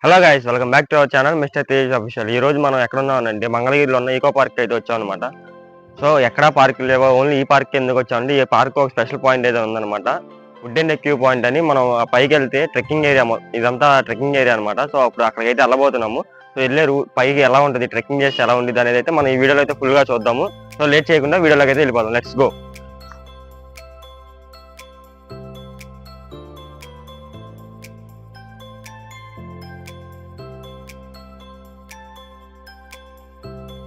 Hello guys, welcome back to our channel mister Tej official. ఈ రోజు మనం ఎక్కడ ఉన్నామంటే మంగళగిరిలో ఉన్న ఈకో పార్క్ అయితే వచ్చామన్నమాట. సో ఎక్కడా పార్క్ లేవో, ఓన్లీ ఈ పార్క్ ఎందుకు వచ్చామంటే ఈ పార్క్ ఒక స్పెషల్ పాయింట్ అయితే ఉందన్నమాట. వుడ్ అండ్ ఎక్యూ పాయింట్ అని. మనం ఆ పైకి వెళ్తే ట్రెక్కింగ్ ఏరియా, ఇదంతా ట్రెక్కింగ్ ఏరియా అనమాట. సో అప్పుడు అక్కడికైతే వెళ్ళబోతున్నాము. సో వెళ్ళే పైకి ఎలా ఉంటుంది, ట్రెక్కింగ్ చేస్తే ఎలా ఉంటుంది అనేది అయితే మనం ఈ వీడియోలో అయితే ఫుల్ గా చూద్దాము. సో లేట్ చేయకుండా వీడియోలోకి అయితే వెళ్ళిపోదాం. Let's go.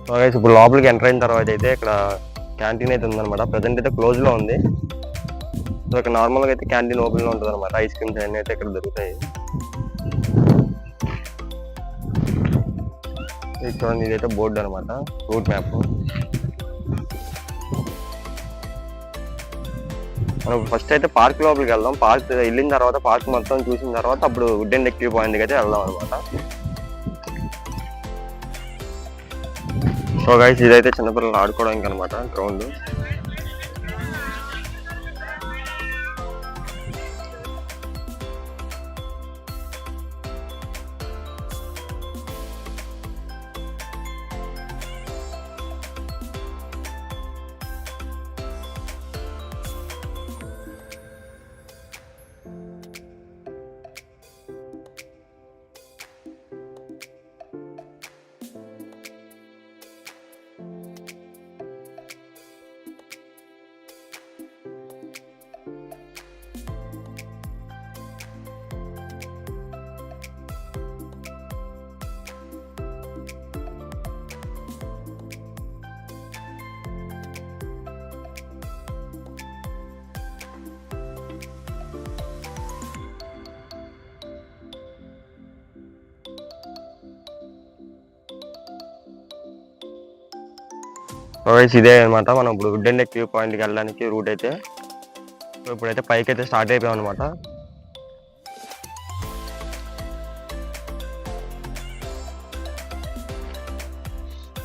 సో గైస్, ఇప్పుడు లోపలికి ఎంటర్ అయిన తర్వాత అయితే ఇక్కడ క్యాంటీన్ అయితే ఉందన్నమాట. ప్రజెంట్ అయితే క్లోజ్ లో ఉంది. సో ఇక్కడ నార్మల్ గా అయితే క్యాంటీన్ ఓపెన్ లో ఉంటుంది అనమాట. ఐస్ క్రీమ్స్ అన్ని అయితే ఇక్కడ దొరుకుతాయి. చూడండి, ఇదైతే బోర్డు అనమాట, రూట్ మ్యాప్. మనం ఫస్ట్ అయితే పార్క్ లోపలికి వెళ్దాం. పార్క్ వెళ్ళిన తర్వాత, పార్క్ మొత్తం చూసిన తర్వాత అప్పుడు వుడ్ అండ్ ఎక్యూ పాయింట్కి అయితే వెళ్దాం అనమాట. సో గైస్, ఇదైతే చిన్నపిల్లలు ఆడుకోవడానికి అనమాట గ్రౌండ్. ఇదే అనమాట మనం ఇప్పుడు వుడ్ అండ్ ఎక్యూ పాయింట్కి వెళ్ళడానికి రూట్ అయితే. సో ఇప్పుడైతే పైకి అయితే స్టార్ట్ అయిపోయాం అనమాట.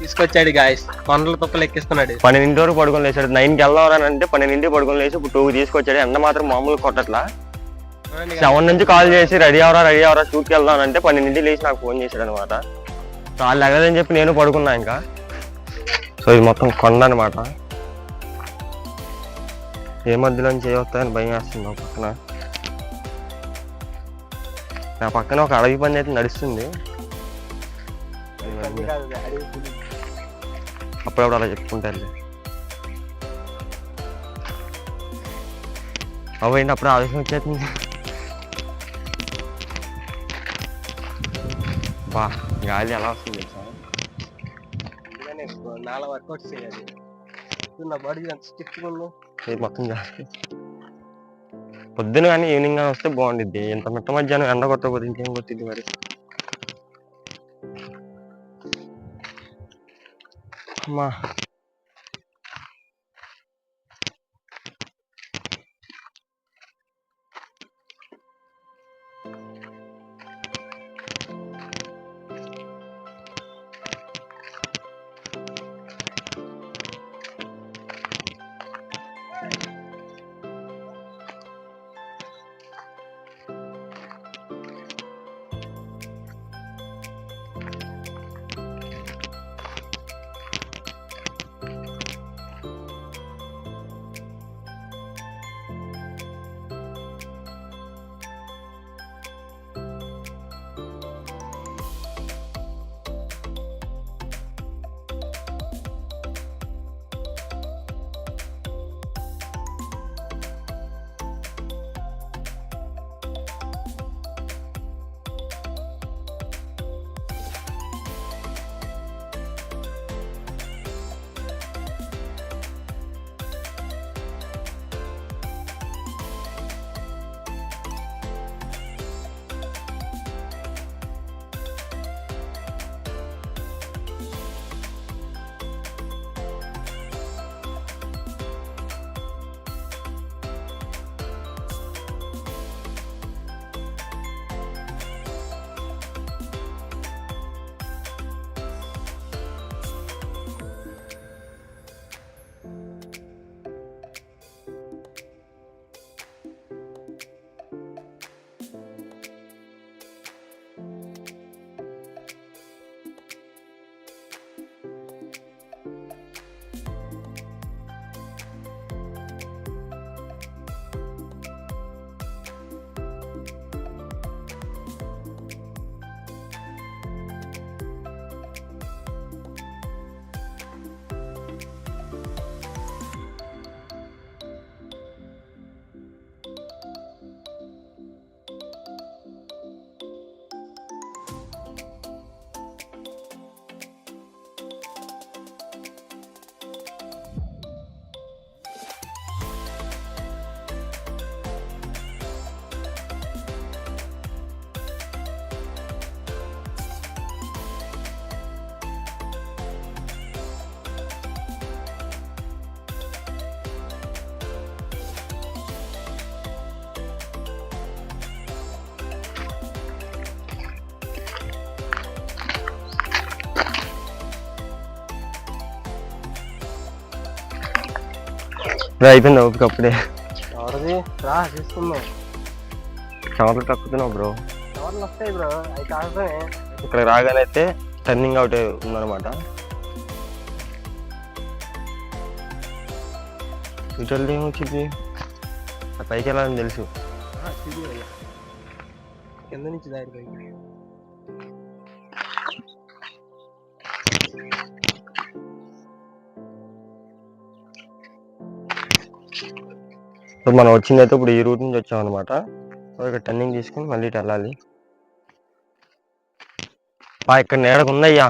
తీసుకొచ్చాడు గాయస్, కొండల తొక్కలు ఎక్కిస్తున్నాడు. 12 వరకు పడుకొని లేచాడు. 9కి వెళ్దాం అని అంటే 12 పడుకొని లేచి ఇప్పుడు 2కి తీసుకొచ్చాడు. ఎండ మాత్రం మామూలు కొట్టట్లా. 7 నుంచి కాల్ చేసి రెడీ అవరా షూట్కి వెళ్దాం అంటే 12 లేచి నాకు ఫోన్ చేశాడు అనమాట. సో వాళ్ళు ఎగదని చెప్పి నేను పడుకున్నా ఇంకా. సో ఇది మొత్తం కొండ అనమాట. ఏ మధ్యలో నుంచి వస్తాయని భయం వేస్తుంది. పక్కన నా పక్కన ఒక అడవి పని అయితే నడుస్తుంది. అప్పుడప్పుడు అలా చెప్పుకుంటారు. అవేంటి అప్పుడు ఆలోచన వచ్చేస్తుంది. బా, గాలి ఎలా వస్తుంది వర్కౌట్ చేయాలి. నా బాడీ మొత్తం జాస్తి. పొద్దున కానీ ఈవినింగ్ కానీ వస్తే బాగుండిద్ది. ఇంత మిట్ట మధ్యాహ్నం ఎండ కొట్టకపోతే ఇంకేం కొట్టిద్ది మరి. అమ్మా, అయిపోయింది ఓపిక అప్పుడే. ఎవరిది రా తీసుకుందాం. చెమటలు కక్కుతున్నావు బ్రో. ఎవరిని వస్తాయి బ్రో అవి కాకపోతే ఇక్కడ రాగానే అయితే టర్నింగ్ అవుట్ ఉందన్నమాట. ఇటు వెళ్తే ఏమొచ్చింది, పైకి వెళ్ళాలని తెలుసు. కింద నుంచి దారి పైకి. సో మనం వచ్చిందైతే ఇప్పుడు ఈ రూట్ నుంచి వచ్చాం అనమాట. సో ఇక్కడ టర్నింగ్ తీసుకుని మళ్ళీ ఇటు వెళ్ళాలి. ఇక్కడ నేడకు ఉందయ్యా.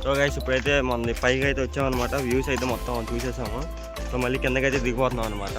సో గైస్ ఇప్పుడైతే మన పైకి అయితే వచ్చామన్నమాట, వ్యూస్ అయితే మొత్తం చూసేసాము. సో మళ్ళీ కిందకైతే దిగిపోతున్నాం అనమాట.